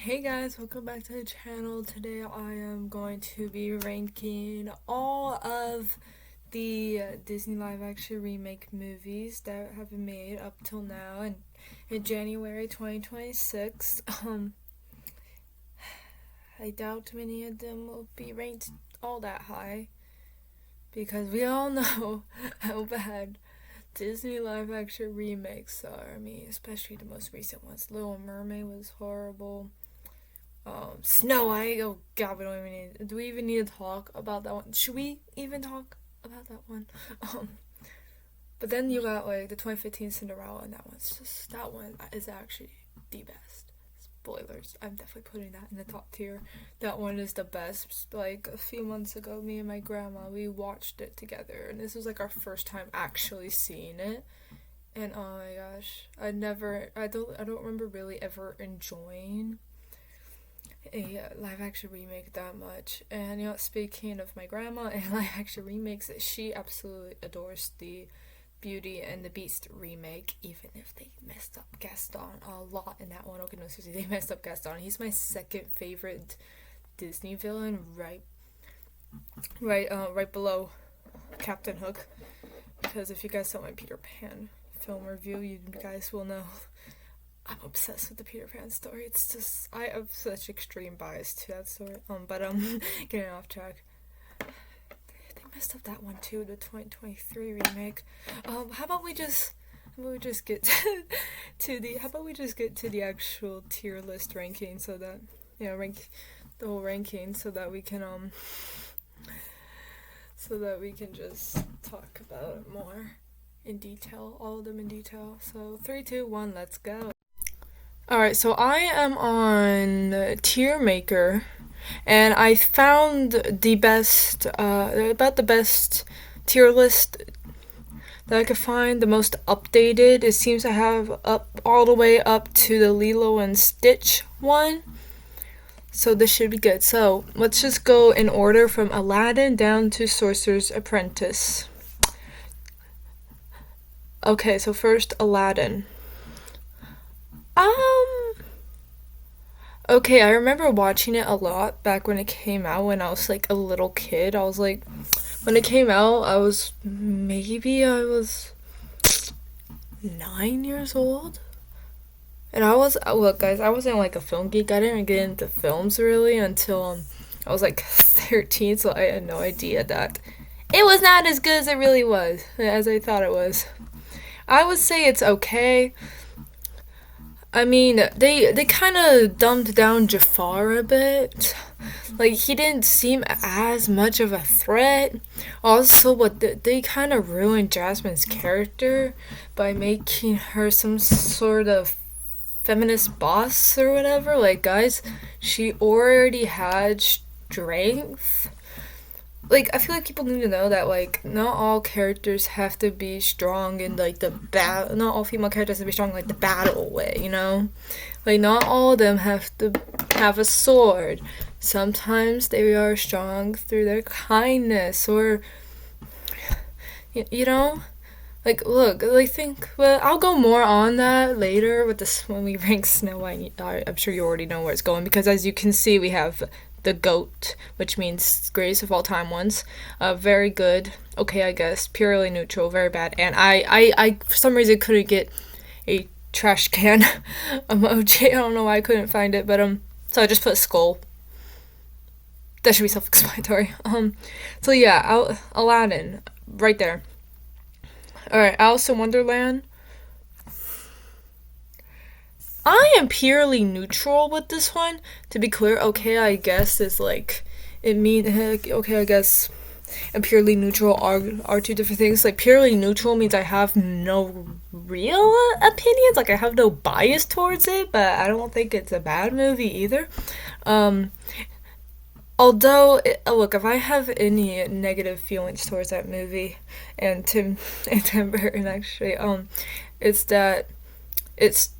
Hey guys, welcome back to the channel. Today I am going to be ranking all of the Disney live action remake movies that have been made up till now and in January 2026. I doubt many of them will be ranked all that high because we all know how bad Disney live action remakes are. I mean, especially the most recent ones. Little Mermaid was horrible. Snow White. Oh God, we don't even need. Do we even need to talk about that one? Should we even talk about that one? Um, but then you got like the 2015 Cinderella, and that one is actually the best. Spoilers. I'm definitely putting that in the top tier. That one is the best. Like a few months ago, me and my grandma we watched it together, and this was like our first time actually seeing it. And oh my gosh, I don't remember really ever enjoying a live action remake that much. And speaking of my grandma and live action remakes, she absolutely adores the Beauty and the Beast remake, even if they messed up Gaston a lot in that one. Okay, no, seriously, they messed up Gaston. He's my second favorite Disney villain, right below Captain Hook. Because if you guys saw my Peter Pan film review, you guys will know I'm obsessed with the Peter Pan story. It's just I have such extreme bias to that story. Getting off track. They messed up that one too, the 2023 remake. How about we just get to the actual tier list ranking so that rank the whole ranking so that we can just talk about it more in detail, all of them in detail. So 3, 2, 1, let's go. Alright, so I am on Tier Maker, and I found the best, about the best tier list that I could find, the most updated. It seems to have up all the way up to the Lilo and Stitch one, so this should be good. So let's just go in order from Aladdin down to Sorcerer's Apprentice. Okay, so first Aladdin. Okay, I remember watching it a lot back when it came out when I was like a little kid. I was like, when it came out, I was 9 years old. And look guys, I wasn't like a film geek. I didn't get into films really until I was like 13, so I had no idea that it was not as good as it really was, as I thought it was. I would say it's okay. I mean, they kind of dumbed down Jafar a bit. Like, he didn't seem as much of a threat. Also, they kind of ruined Jasmine's character by making her some sort of feminist boss or whatever. Like, guys, she already had strength. Like, I feel like people need to know that, like, not all characters have to be strong in, like, not all female characters have to be strong in, like, the battle way, you know? Like, not all of them have to have a sword. Sometimes they are strong through their kindness, or, you know? Like, look, well, I'll go more on that later with this when we rank Snow White. I'm sure you already know where it's going, because as you can see, we have the GOAT, which means greatest of all time ones. Very good. Okay, I guess. Purely neutral. Very bad. And I for some reason couldn't get a trash can emoji. I don't know why I couldn't find it, but so I just put a skull. That should be self-explanatory. So yeah, Aladdin, right there. All right, Alice in Wonderland. I am purely neutral with this one. To be clear, okay, I guess is like okay, I guess and purely neutral are two different things. Like, purely neutral means I have no real opinions. Like, I have no bias towards it, but I don't think it's a bad movie either. Although, look, if I have any negative feelings towards that movie and Tim Burton actually, it's that it's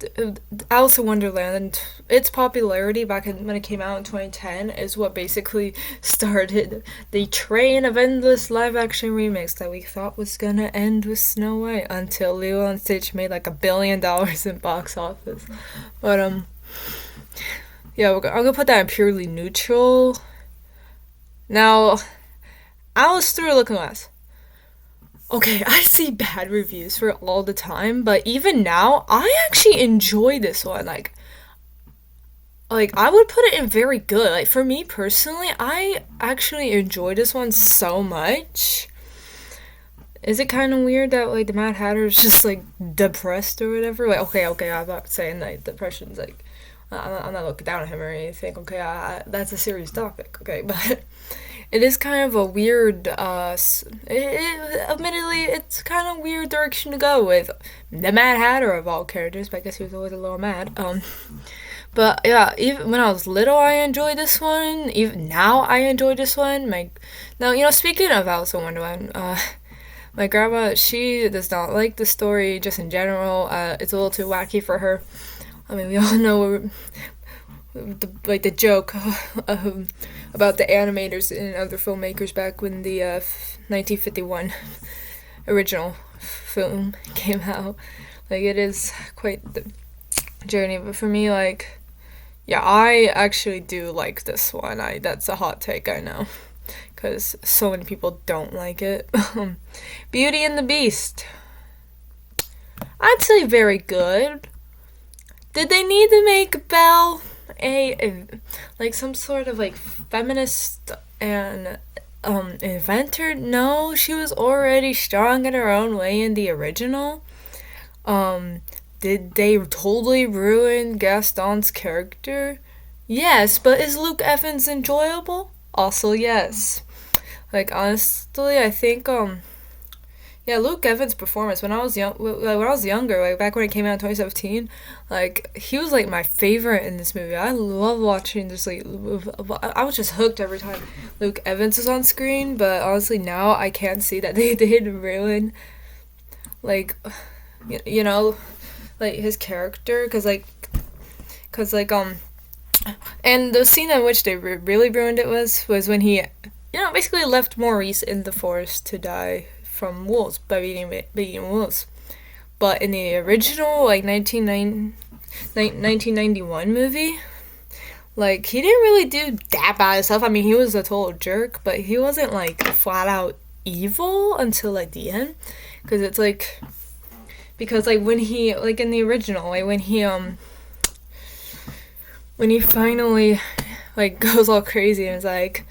Alice in Wonderland, and its popularity when it came out in 2010 is what basically started the train of endless live action remakes that we thought was gonna end with Snow White until Lilo and Stitch made like $1 billion in box office. But Yeah, I'm gonna put that in purely neutral. Now, I was through Looking Glass. Okay, I see bad reviews for it all the time, but even now, I actually enjoy this one. Like I would put it in very good. Like for me personally, I actually enjoy this one so much. Is it kind of weird that like the Mad Hatter is just like depressed or whatever? Like okay, I'm not saying like depression's like I'm not looking down at him or anything. Okay, that's a serious topic. Okay, but it is kind of a weird. Admittedly, it's kind of weird direction to go with the Mad Hatter of all characters. But I guess he was always a little mad. But yeah, even when I was little, I enjoyed this one. Even now, I enjoy this one. Speaking of Alice in Wonderland, my grandma, she does not like the story just in general. It's a little too wacky for her. I mean, we all know the joke about the animators and other filmmakers back when the 1951 original film came out. Like, it is quite the journey. But for me, like, yeah, I actually do like this one. That's a hot take, I know, because so many people don't like it. Beauty and the Beast. I'd say very good. Did they need to make Belle like some sort of like feminist and inventor? No, she was already strong in her own way in the original. Did they totally ruin Gaston's character? Yes, but is Luke Evans enjoyable? Also yes. Like honestly, I think yeah, Luke Evans' performance when I was younger, like back when it came out in 2017, like he was like my favorite in this movie. I love watching this. Like, I was just hooked every time Luke Evans was on screen. But honestly, now I can't see that they did ruin, like, like his character, and the scene in which they really ruined it was when he, basically left Maurice in the forest to die from wolves by beating wolves. But in the original, like 1991 movie, like he didn't really do that bad stuff. I mean, he was a total jerk, but he wasn't like flat out evil until like the end, because it's like, because like when he, like in the original, like when he finally like goes all crazy and is like,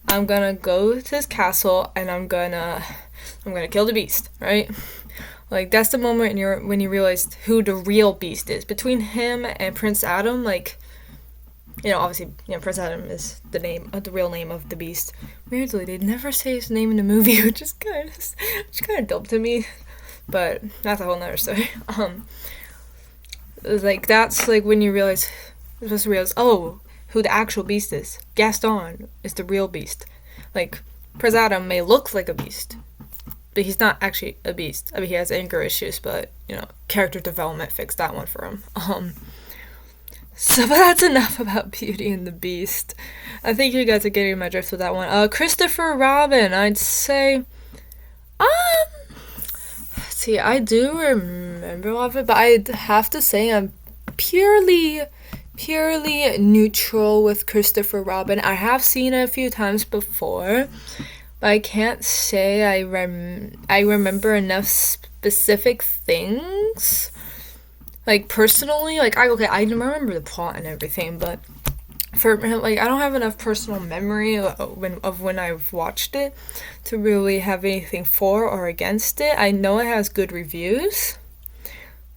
I'm gonna go to his castle and I'm gonna kill the beast, right? Like that's the moment when you realize who the real beast is. Between him and Prince Adam, like, obviously, Prince Adam is the real name of the beast. Weirdly, they never say his name in the movie, which is kind of dumb to me. But that's a whole nother story. Like that's like when you're supposed to realize, oh, who the actual beast is. Gaston is the real beast. Like Prince Adam may look like a beast, but he's not actually a beast. I mean, he has anger issues, but character development fixed that one for him. So but that's enough about Beauty and the Beast. I think you guys are getting my drift with that one. Christopher Robin, I'd say, see, I do remember a lot of it, but I'd have to say I'm purely neutral with Christopher Robin. I have seen it a few times before, but I can't say I remember enough specific things. Like personally, like I remember the plot and everything, but for like I don't have enough personal memory of when I've watched it to really have anything for or against it. I know it has good reviews,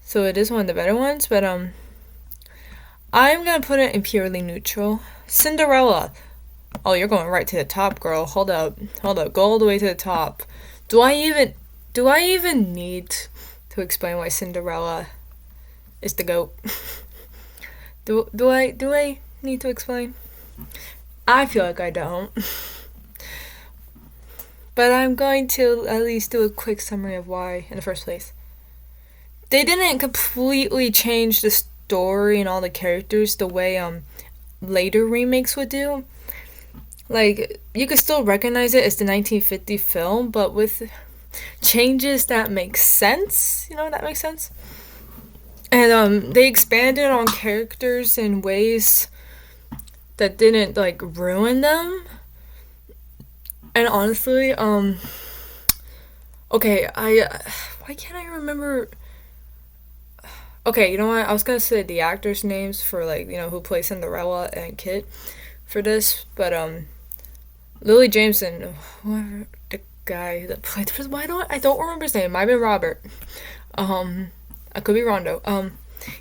so it is one of the better ones, but I'm gonna put it in purely neutral. Cinderella. Oh, you're going right to the top, girl. Hold up. Go all the way to the top. Do I even need to explain why Cinderella is the GOAT? Do I need to explain? I feel like I don't. But I'm going to at least do a quick summary of why in the first place. They didn't completely change the story and all the characters the way later remakes would do. Like, you could still recognize it as the 1950 film, but with changes that make sense. That makes sense? And they expanded on characters in ways that didn't like ruin them. And honestly, okay, I why can't I remember? Okay, you know what? I was gonna say the actors' names for like who plays Cinderella and Kit for this, but Lily Jameson, whoever the guy that played, why don't I don't remember his name? Might have been Robert. Um, I could be Rondo.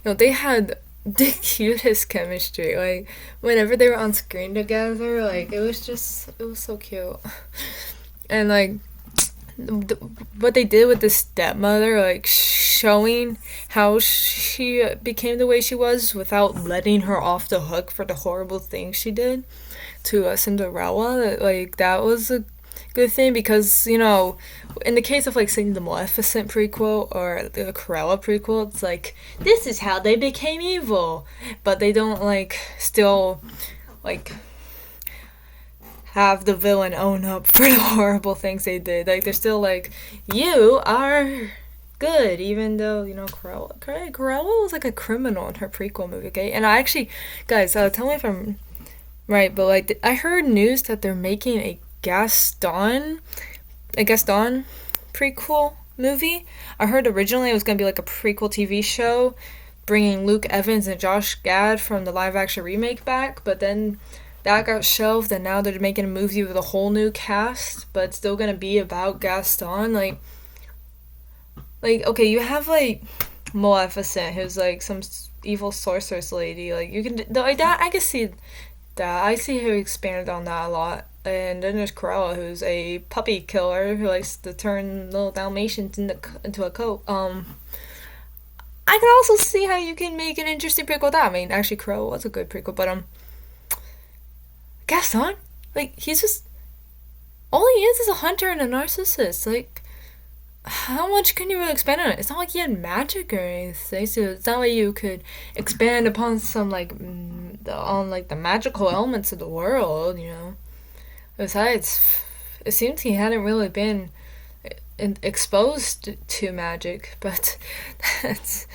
They had the cutest chemistry. Like whenever they were on screen together, like it was so cute. And like what they did with the stepmother, like showing how she became the way she was without letting her off the hook for the horrible things she did to Cinderella, like that was a good thing because in the case of like saying the Maleficent prequel or the Cruella prequel, it's like this is how they became evil, but they don't like still like have the villain own up for the horrible things they did. Like they're still like, you are good, even though Cruella was like a criminal in her prequel movie. Okay, and I actually, guys, tell me if I'm right, but like I heard news that they're making a Gaston prequel movie. I heard originally it was gonna be like a prequel TV show, bringing Luke Evans and Josh Gad from the live action remake back, but then that got shelved, and now they're making a movie with a whole new cast, but it's still gonna be about Gaston. Like okay, you have like Maleficent, who's like some evil sorceress lady. Like you can like that. I can see that. I see her expanded on that a lot. And then there's Cruella, who's a puppy killer who likes to turn little Dalmatians into a coat. I can also see how you can make an interesting prequel with that. I mean, actually, Cruella was a good prequel, but Gaston, like he's just all he is a hunter and a narcissist. Like, how much can you really expand on it? It's not like he had magic or anything, so it's not like you could expand upon some like on like the magical elements of the world. Besides, it seems he hadn't really been exposed to magic, but that's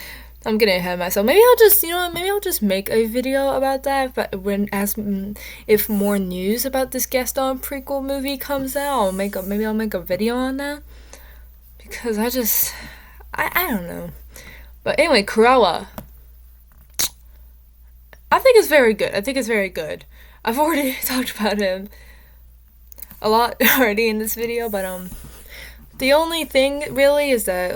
I'm getting ahead of myself. Maybe I'll just, maybe I'll just make a video about that. But if more news about this Gaston prequel movie comes out, maybe I'll make a video on that. Because I don't know. But anyway, Cruella. I think it's very good. I've already talked about him a lot already in this video, but the only thing really is that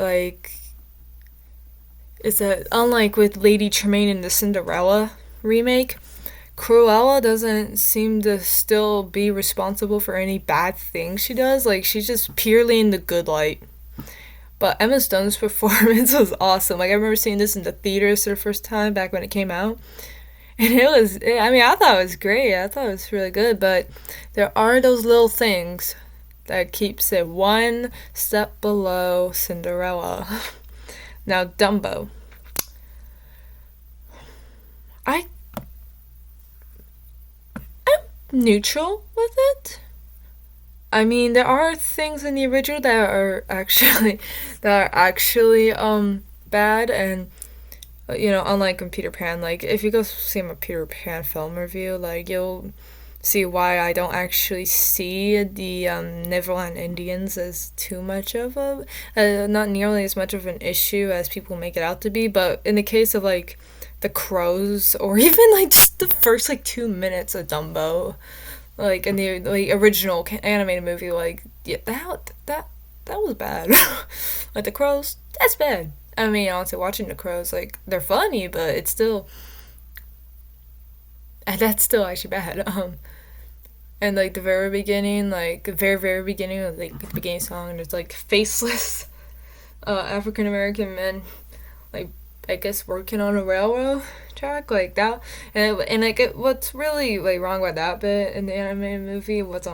unlike with Lady Tremaine in the Cinderella remake, Cruella doesn't seem to still be responsible for any bad things she does. Like, she's just purely in the good light. But Emma Stone's performance was awesome. Like, I remember seeing this in the theaters for the first time back when it came out. And I thought it was great. I thought it was really good. But there are those little things that keeps it one step below Cinderella. Now, Dumbo. I'm neutral with it. I mean, there are things in the original that are actually bad, and unlike in Peter Pan, like if you go see my Peter Pan film review, like you'll see why I don't actually see the Neverland Indians as too much of not nearly as much of an issue as people make it out to be. But in the case of like the crows, or even like just the first like 2 minutes of Dumbo, like in the original animated movie, like yeah, that was bad. Like the crows, that's bad. I mean, honestly, watching the crows, like they're funny, but it's still, and that's still actually bad. And like the very beginning, like the very beginning of like the beginning song, and it's like faceless, African American men, like I guess working on a railroad track like that, and like what's really like wrong about that bit in the animated movie was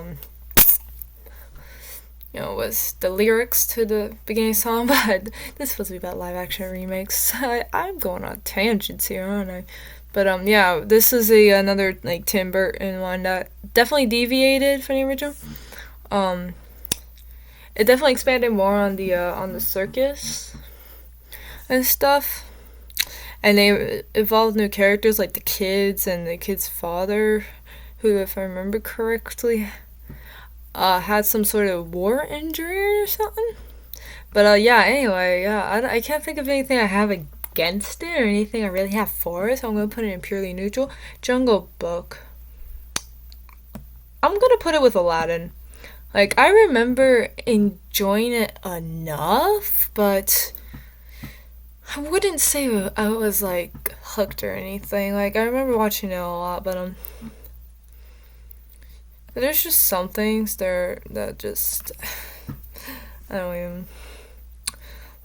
was the lyrics to the beginning song, but this is supposed to be about live action remakes. I'm going on tangents here, aren't I? But yeah, this is another like Tim Burton one that definitely deviated from the original. It definitely expanded more on the circus and stuff, and they evolved new characters like the kids and the kid's father. who, if I remember correctly, had some sort of war injury or something. But yeah, anyway, yeah, I can't think of anything I have against it or anything I really have for it, so I'm gonna put it in purely neutral. Jungle Book. I'm gonna put it with Aladdin. Like, I remember enjoying it enough, but I wouldn't say I was, like, hooked or anything. Like, I remember watching it a lot, but, there's just some things there that just, I don't even,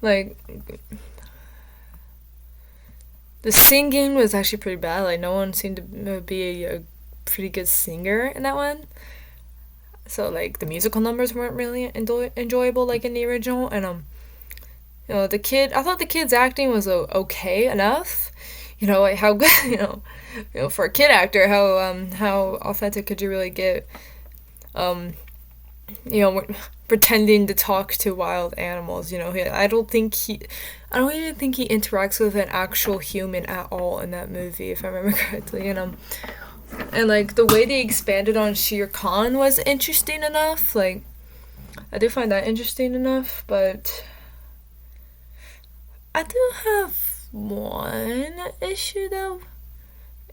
like, the singing was actually pretty bad. Like, no one seemed to be a pretty good singer in that one. So, like, the musical numbers weren't really enjoyable, like, in the original. And, I thought the kid's acting was okay enough. Like, how good, for a kid actor, how authentic could you really get, pretending to talk to wild animals, I don't even think he interacts with an actual human at all in that movie, if I remember correctly, and, like, the way they expanded on Shere Khan was interesting enough. Like, I do find that interesting enough, but I do have one issue, though.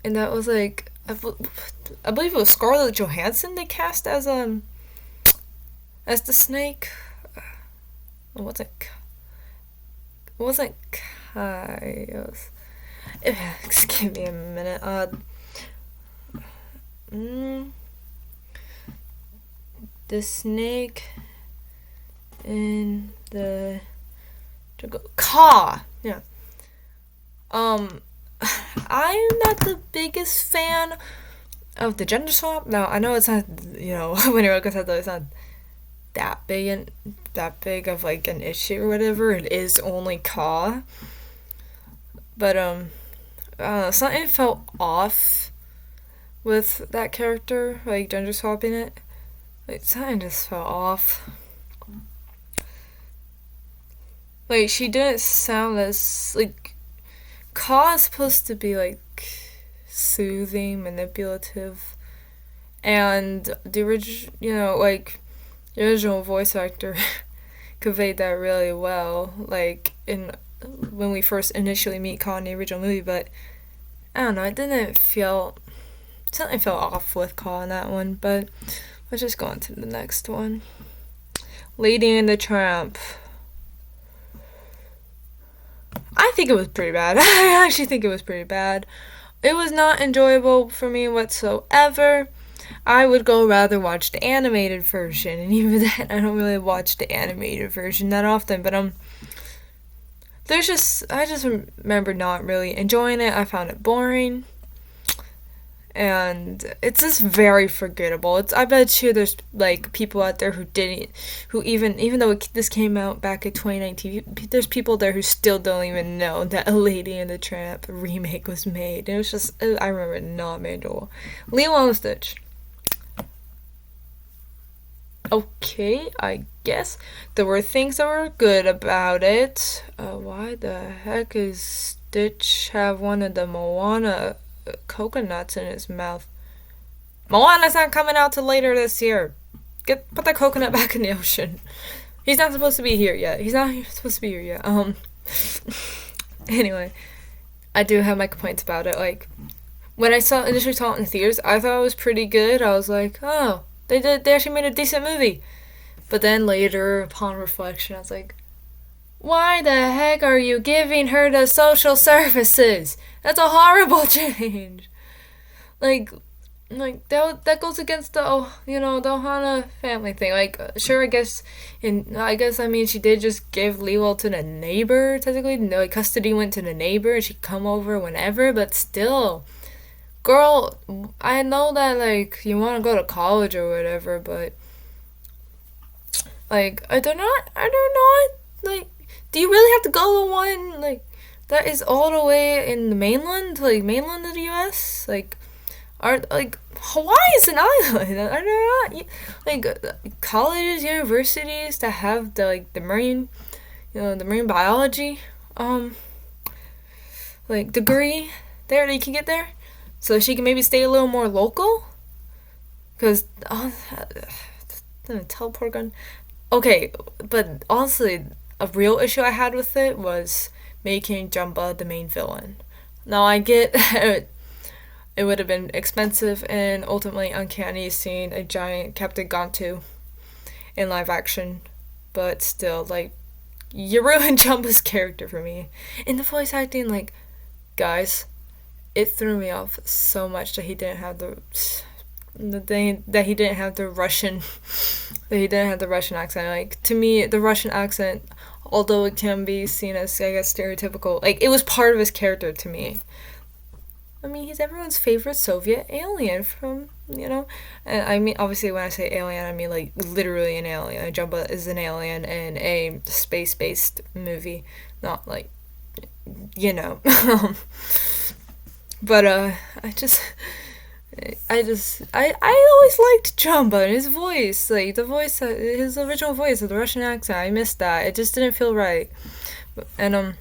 And that was, like, I believe it was Scarlett Johansson they cast as the snake. It wasn't Kai. Excuse me a minute. The snake in the Ka. Yeah. I'm not the biggest fan of the gender swap. Now, I know it's not, when you look at that, it's not that big of, like, an issue or whatever. It is only Ka. But, something felt off with that character, like, gender swapping it. Like, something just felt off. Like, she didn't sound as, like, Ka is supposed to be, like, soothing, manipulative, and the original voice actor conveyed that really well, like, when we first initially meet Ka in the original movie, but I don't know, something felt off with Ka in that one, but let's just go on to the next one. Lady and the Tramp. I think it was pretty bad. I actually think it was pretty bad. It was not enjoyable for me whatsoever. I would go rather watch the animated version, and even then, I don't really watch the animated version that often, but I just remember not really enjoying it. I found it boring. And it's just very forgettable. I bet you there's, like, people out there who even though this came out back in 2019, there's people there who still don't even know that A Lady and the Tramp remake was made. It was just, I remember it not made at all. Lilo and Stitch. Okay, I guess there were things that were good about it. Why the heck is Stitch have one of the Moana coconuts in his mouth? Moana's not coming out till later this year. Put that coconut back in the ocean. He's not supposed to be here yet. Anyway, I do have my complaints about it. Like, when I initially saw it in theaters, I thought it was pretty good. I was like, oh, they actually made a decent movie. But then later, upon reflection, I was like, why the heck are you giving her the social services? That's a horrible change. Like that goes against the Ohana family thing. Like, sure, I guess she did just give Lilo to the neighbor, technically. Like, custody went to the neighbor and she'd come over whenever, but still, girl, I know that, like, you want to go to college or whatever, but, like, I do not, like, do you really have to go to one, like, that is all the way in the mainland of the U.S.? Like, Hawaii is an island. Are there not, like, colleges, universities that have the marine, the marine biology, like, degree there that you can get there? So she can maybe stay a little more local? Because teleport gun. Okay, but honestly, a real issue I had with it was making Jumba the main villain. Now I get it would have been expensive and ultimately uncanny seeing a giant Captain Gantu in live action, but still, like, you ruined Jumba's character for me. And the voice acting, like, guys, it threw me off so much that he didn't have the thing that he didn't have the Russian that he didn't have the Russian accent. Like, to me, the Russian accent, although it can be seen as, I guess, stereotypical, like, it was part of his character to me. I mean, he's everyone's favorite Soviet alien from, and I mean, obviously, when I say alien, I mean, like, literally an alien. Jumba is an alien in a space-based movie, not, like, you know. But, I always liked Jumba and his voice, like, his original voice, the Russian accent, I missed that. It just didn't feel right. And,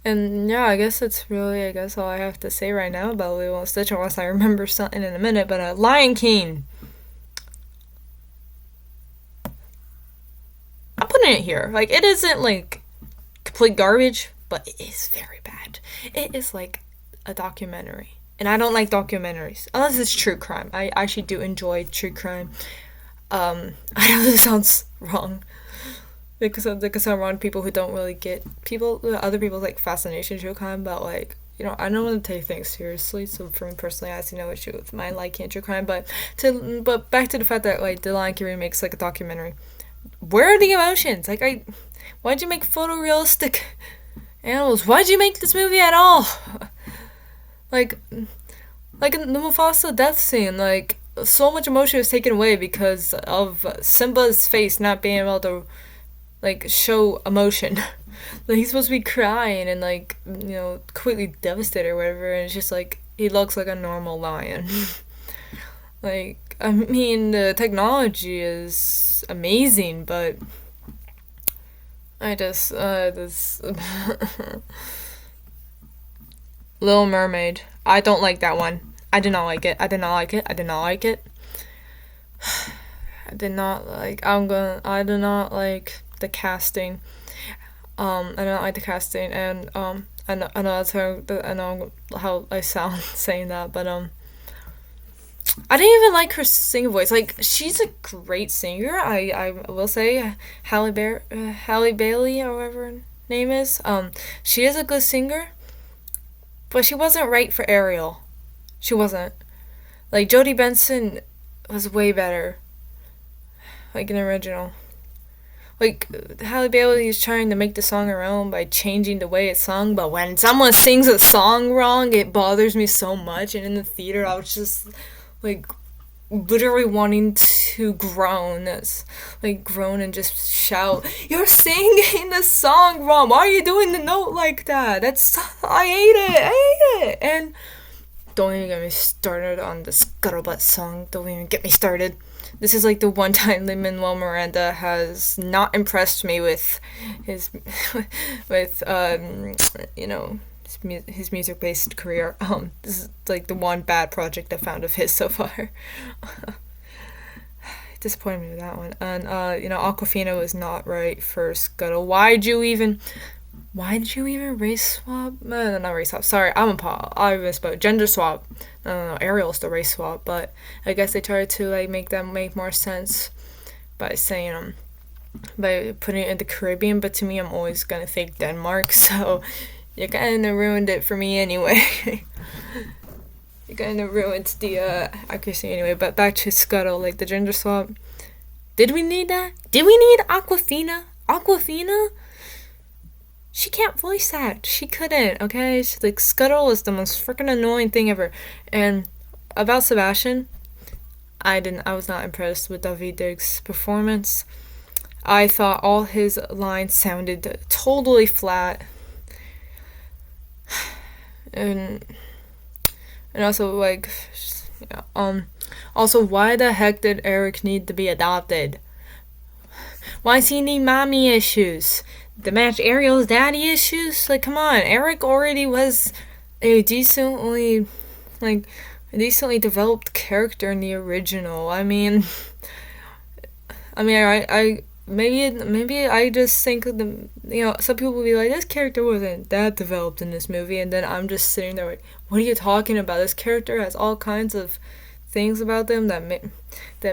and yeah, I guess that's really, all I have to say right now about Lilo and Stitch, unless I remember something in a minute. But Lion King, I'm putting it here. Like, it isn't like complete garbage, but it is very bad. It is like a documentary, and I don't like documentaries unless it's true crime. I actually do enjoy true crime. I know this sounds wrong, because I'm around people who don't really get other people's like fascination with true crime, but like, I don't want to take things seriously. So for me personally, I see no issue with my liking true crime. But back to the fact that like the Lion King remakes like a documentary. Where are the emotions? Like, why'd you make photorealistic animals? Why'd you make this movie at all? like in the Mufasa death scene, like, so much emotion was taken away because of Simba's face not being able to like show emotion. Like, he's supposed to be crying and like, completely devastated or whatever, and it's just like he looks like a normal lion. Like, I mean, the technology is amazing, but I just this Little Mermaid, I don't like that one. I did not like it. I did not like it. I did not like it. I did not like. I did not like the casting. I don't like the casting, and I know that's how I sound saying that, but I didn't even like her singing voice. Like, she's a great singer. I will say, Halle Bailey, or whatever her name is. She is a good singer, but she wasn't right for Ariel. She wasn't. Like, Jodie Benson was way better. Like, an original. Like, Halle Bailey is trying to make the song her own by changing the way it's sung, but when someone sings a song wrong, it bothers me so much. And in the theater, I was just, like, literally wanting to groan and just shout, "You're singing the song wrong! Why are you doing the note like that? I hate it! And don't even get me started on the Scuttlebutt song. Don't even get me started. This is like the one time Lin-Manuel Miranda has not impressed me with his, his music-based career. This is like the one bad project I found of his so far. Disappointed me with that one. And Aquafina was not right for Scuttle. Why did you even race swap? No, not race swap. Sorry, I misspoke. Gender swap. No, Ariel's the race swap, but I guess they tried to like make them make more sense by saying by putting it in the Caribbean. But to me, I'm always gonna think Denmark, so you kind of ruined it for me anyway. You kind of ruined the accuracy anyway. But back to Scuttle, like the gender swap. Did we need that? Did we need Aquafina? Aquafina? She can't voice act. She couldn't, okay? She's like, Scuttle is the most freaking annoying thing ever. And about Sebastian, I was not impressed with Daveed Diggs' performance. I thought all his lines sounded totally flat. And also, like, also, why the heck did Eric need to be adopted? Why does he need mommy issues? to match Ariel's daddy issues. Like, come on, Eric already was a like a decently developed character in the original. I maybe I just think some people will be like, this character wasn't that developed in this movie, and then I'm just sitting there like, what are you talking about? This character has all kinds of things about them that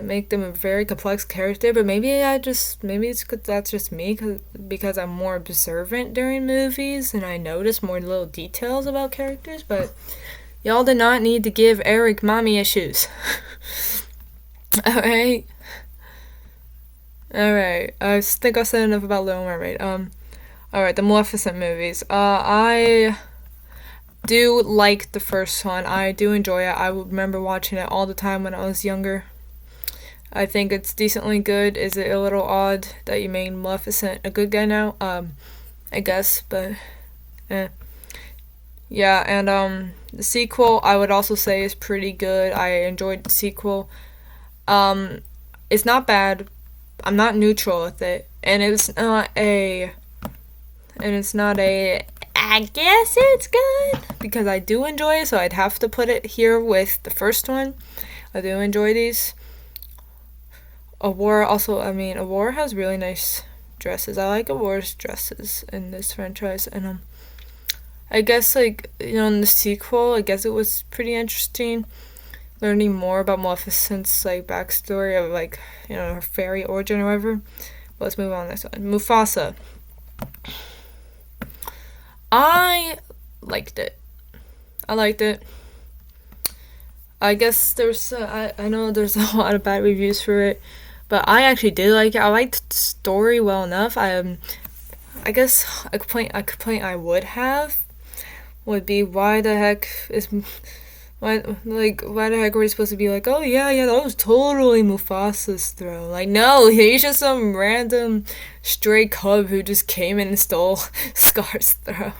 make them a very complex character. But maybe it's cause that's just me, because I'm more observant during movies and I notice more little details about characters. But y'all did not need to give Eric mommy issues. Alright. Alright. I think I said enough about Little Mermaid. Alright, the Maleficent movies. I do like the first one. I do enjoy it. I remember watching it all the time when I was younger. I think it's decently good. Is it a little odd that you made Maleficent a good guy now? I guess, but yeah, and the sequel I would also say is pretty good. I enjoyed the sequel. It's not bad. I'm not neutral with it, and it's not a I guess it's good, because I do enjoy it, so I'd have to put it here with the first one. I do enjoy these. Aurora has really nice dresses. I like Aurora's dresses in this franchise, and I guess in the sequel, I guess it was pretty interesting learning more about Maleficent's backstory of her fairy origin or whatever. But let's move on to this one. Mufasa. I liked it. I guess I know there's a lot of bad reviews for it, but I actually did like it. I liked the story well enough. I guess a complaint I would have would be why the heck why the heck were you supposed to be like, oh yeah, that was totally Mufasa's throne? No, he's just some random stray cub who just came in and stole Scar's throne.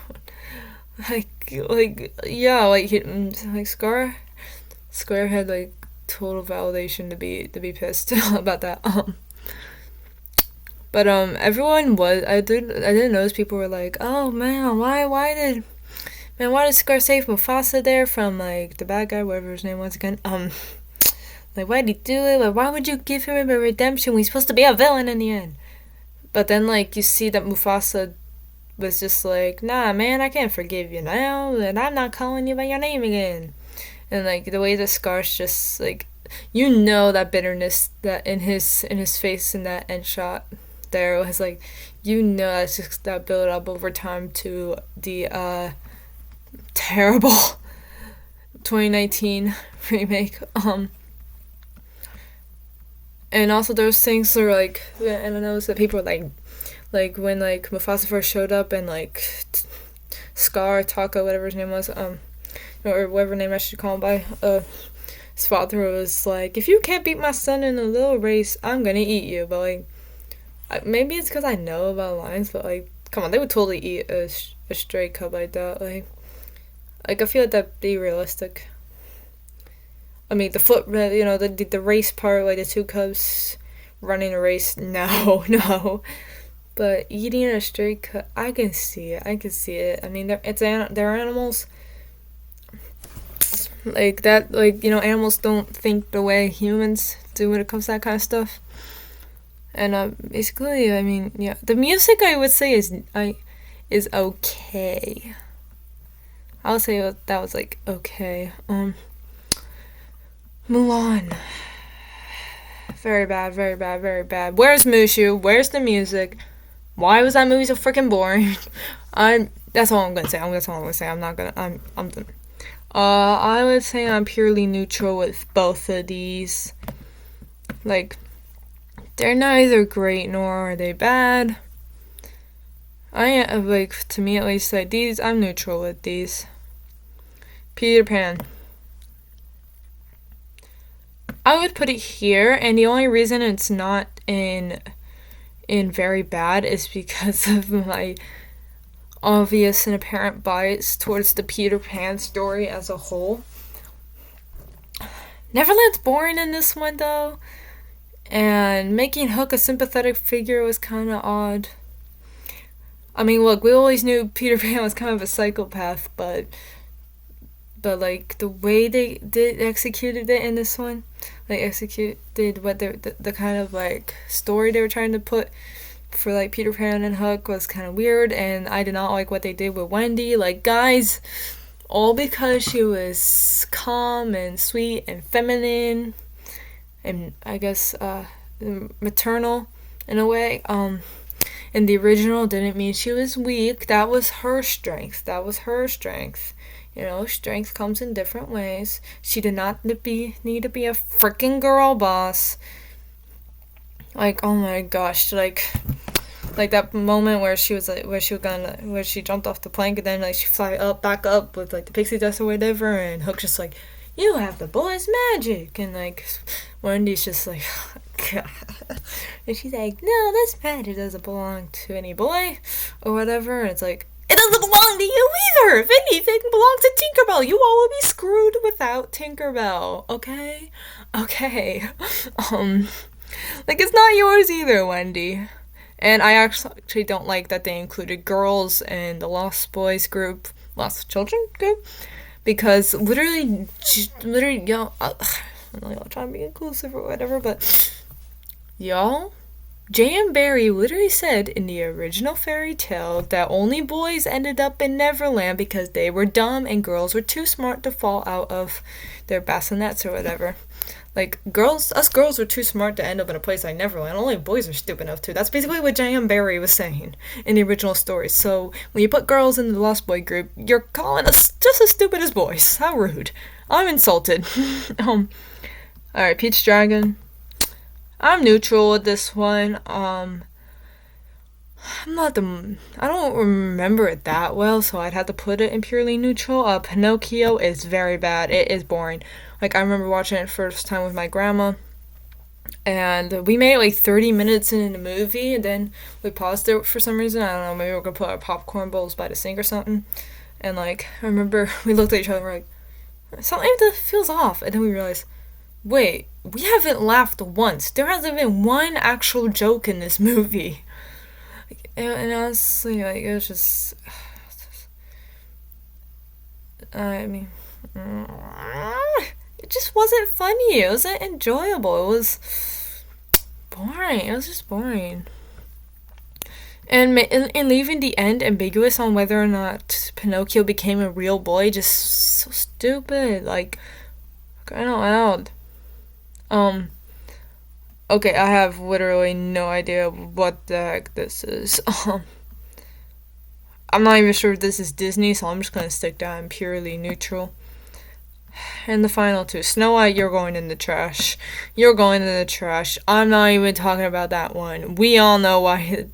Scar had total validation to be pissed about that. But everyone was. I didn't notice people were like, oh man, why did Scar save Mufasa there from the bad guy, whatever his name was again? Why did he do it? Why would you give him a redemption when he's supposed to be a villain in the end? But then you see that Mufasa was just nah, man, I can't forgive you now, and I'm not calling you by your name again. And the way that Scar's just that bitterness that in his face in that end shot there was that's just that build up over time to the terrible 2019 remake. And also those things are and I noticed that people were when Mufasa first showed up and Scar, Taka, whatever his name was, or whatever name I should call him by, his father was if you can't beat my son in a little race, I'm gonna eat you. But maybe it's because I know about lions, but come on, they would totally eat a stray cub like that. I feel that'd be realistic. I mean, the race part, the two cubs running a race, no. But eating a stray cub, I can see it. I mean, they're animals. Animals don't think the way humans do when it comes to that kind of stuff. And basically, the music I would say is okay. I would say that was okay. Mulan. Very bad, very bad, very bad. Where's Mushu? Where's the music? Why was that movie so freaking boring? That's all I'm gonna say. I'm done. I would say I'm purely neutral with both of these. They're neither great nor are they bad. To me at least, these, I'm neutral with these. Peter Pan. I would put it here, and the only reason it's not in very bad is because of my obvious and apparent bias towards the Peter Pan story as a whole. Neverland's boring in this one, though, and making Hook a sympathetic figure was kind of odd. I mean, look, we always knew Peter Pan was kind of a psychopath, but like the way they did executed it in this one, like executed what the kind of like story they were trying to put for like Peter Pan and Hook was kind of weird, and I did not like what they did with Wendy. Like, guys, all because she was calm and sweet and feminine, and I guess maternal in a way. In the original, didn't mean she was weak. That was her strength. That was her strength. You know, strength comes in different ways. She did not need to be a freaking girl boss. Like, oh my gosh, like that moment where she was like, where she jumped off the plank and then like she fly up back up with like the pixie dust or whatever, and Hook's just like, you have the boy's magic, and like Wendy's just like, God. And she's like, no, this magic doesn't belong to any boy or whatever, and it's like, it doesn't belong to you either. If anything, it belongs to Tinkerbell. You all will be screwed without Tinkerbell. Okay. Like, it's not yours either, Wendy. And I actually don't like that they included girls in the Lost Boys group, Lost Children group, because literally, y'all, I'm not trying to be inclusive or whatever, but y'all, J.M. Barrie literally said in the original fairy tale that only boys ended up in Neverland because they were dumb and girls were too smart to fall out of their bassinets or whatever. Like, us girls were too smart to end up in a place like Neverland. Only boys are stupid enough to. That's basically what J.M. Barrie was saying in the original story. So, when you put girls in the Lost Boy group, you're calling us just as stupid as boys. How rude. I'm insulted. Alright, Peach Dragon. I'm neutral with this one. I don't remember it that well, so I'd have to put it in purely neutral. Pinocchio is very bad. It is boring. Like, I remember watching it first time with my grandma, and we made it like 30 minutes in the movie, and then we paused it for some reason. I don't know, maybe we were gonna put our popcorn bowls by the sink or something. And like, I remember we looked at each other and we're like, something that feels off. And then we realized, wait, we haven't laughed once. There hasn't been one actual joke in this movie. And honestly, like, it was just, I mean, it just wasn't funny. It wasn't enjoyable. It was boring. It was just boring. And leaving the end ambiguous on whether or not Pinocchio became a real boy, just so stupid. Like, crying out loud. Okay, I have literally no idea what the heck this is. I'm not even sure if this is Disney, so I'm just gonna stick down purely neutral. And the final two. Snow White, you're going in the trash. You're going in the trash. I'm not even talking about that one. We all know why it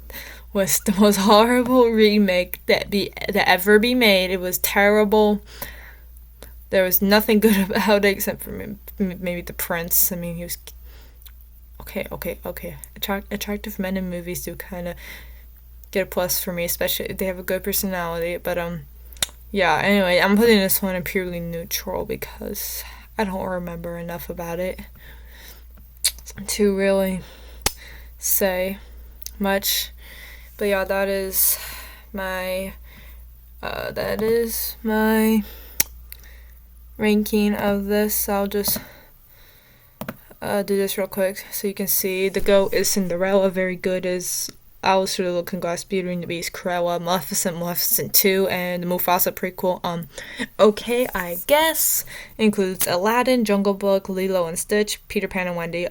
was the most horrible remake that ever be made. It was terrible. There was nothing good about it except for maybe the prince. I mean, he was... Okay. Attractive men in movies do kind of get a plus for me, especially if they have a good personality. But, yeah, anyway, I'm putting this one in purely neutral because I don't remember enough about it to really say much. But yeah, that is my ranking of this. I'll just do this real quick so you can see. The GOAT is Cinderella, very good is Alice Through the Looking Glass, Beauty and the Beast, Cruella, Maleficent 2, and the Mufasa prequel. Okay, I guess includes Aladdin, Jungle Book, Lilo and Stitch, Peter Pan and Wendy.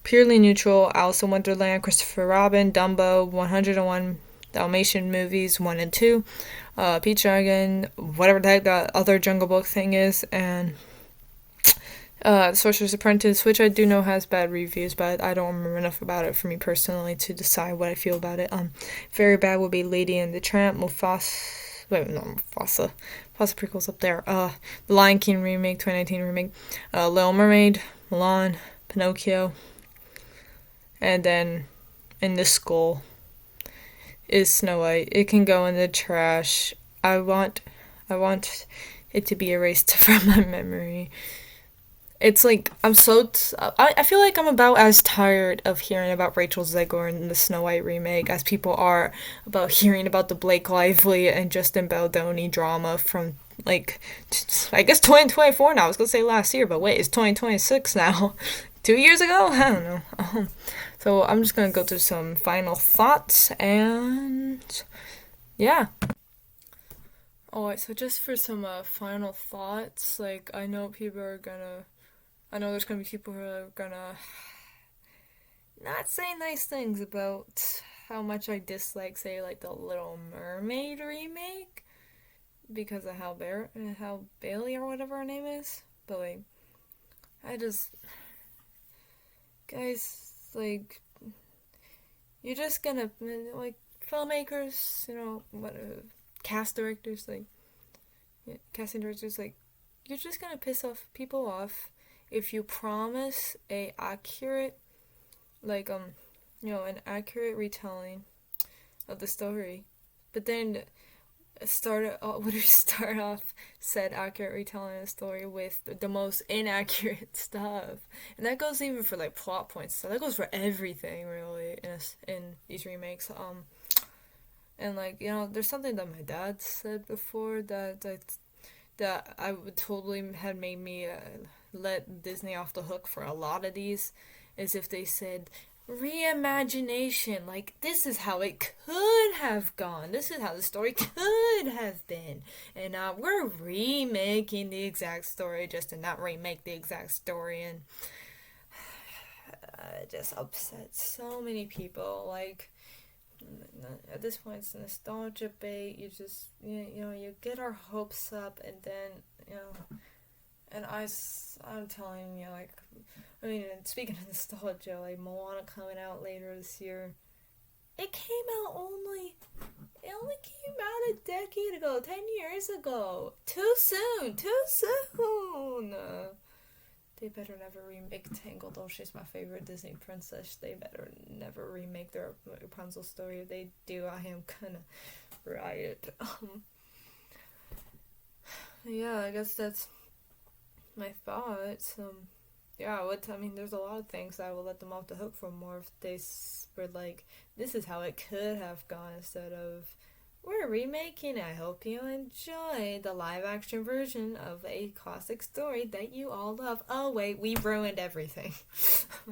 Purely neutral, Alice in Wonderland, Christopher Robin, Dumbo, 101 Dalmatian movies 1 and 2, Peach Dragon, whatever the heck that other Jungle Book thing is, and Sorcerer's Apprentice, which I do know has bad reviews, but I don't remember enough about it for me personally to decide what I feel about it. Very bad would be Lady and the Tramp, Mufasa prequel's up there. The Lion King remake, 2019 remake, Little Mermaid, Mulan, Pinocchio, and then in the skull is Snow White. It can go in the trash. I want it to be erased from my memory. It's like I feel like I'm about as tired of hearing about Rachel Zegler in the Snow White remake as people are about hearing about the Blake Lively and Justin Baldoni drama from like I guess 2024 now. I was gonna say last year, but wait, it's 2026 now. 2 years ago? I don't know. So I'm just gonna go through some final thoughts and yeah. Alright, so just for some final thoughts, like I know there's gonna be people who are gonna not say nice things about how much I dislike, say, like the Little Mermaid remake because of how Bailey or whatever her name is. But like, I just guys like you're just gonna like filmmakers, cast directors, like yeah, casting directors, like you're just gonna piss off people off if you promise a accurate like an accurate retelling of the story, but then would we start off said accurate retelling of the story with the most inaccurate stuff, and that goes even for like plot points. So that goes for everything really in these remakes. And like there's something that my dad said before that I would totally had made me let Disney off the hook for a lot of these, is if they said reimagination, like this is how it could have gone, this is how the story could have been, and we're remaking the exact story just to not remake the exact story, and it just upsets so many people. Like at this point it's nostalgia bait. You just you get our hopes up, and then and I'm telling you, like, I mean, speaking of nostalgia, like Moana coming out later this year, it only came out a decade ago, 10 years ago. Too soon, too soon. They better never remake Tangled, though she's my favorite Disney princess. They better never remake their Rapunzel story. If they do, I am gonna riot. Yeah, I guess that's my thoughts. Yeah, I mean, there's a lot of things I would let them off the hook for more if they were like, this is how it could have gone, instead of, we're remaking. I hope you enjoy the live action version of a classic story that you all love. Oh, wait, we ruined everything.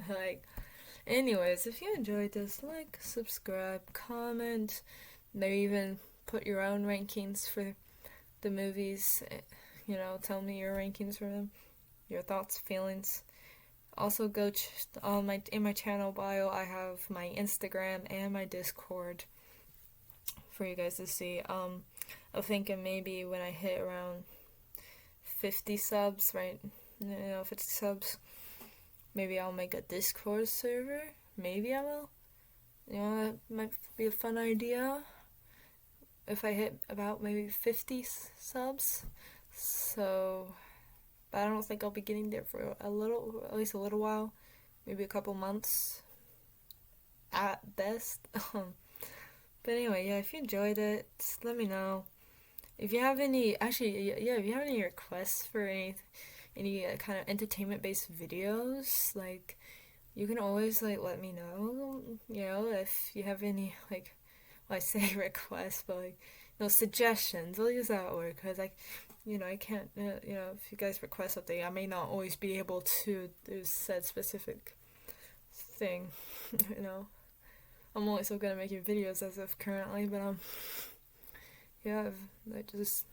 Like, anyways, if you enjoyed this, like, subscribe, comment, maybe even put your own rankings for the movies. Tell me your rankings for them, your thoughts, feelings. Also, go in my channel bio. I have my Instagram and my Discord for you guys to see. I'm thinking maybe when I hit around 50 subs, right? 50 subs. Maybe I'll make a Discord server. Maybe I will. That might be a fun idea. If I hit about maybe 50 subs. So, but I don't think I'll be getting there for at least a little while. Maybe a couple months at best. But anyway, yeah, if you enjoyed it, just let me know. If you have any, actually, yeah, if you have any requests for any kind of entertainment based videos, like, you can always like let me know. If you have any like, well, I say requests, but like, suggestions. I'll use that word because I can't. If you guys request something, I may not always be able to do said specific thing. I'm only so good at making videos as of currently, but yeah, just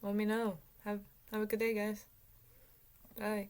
let me know. Have a good day, guys. Bye.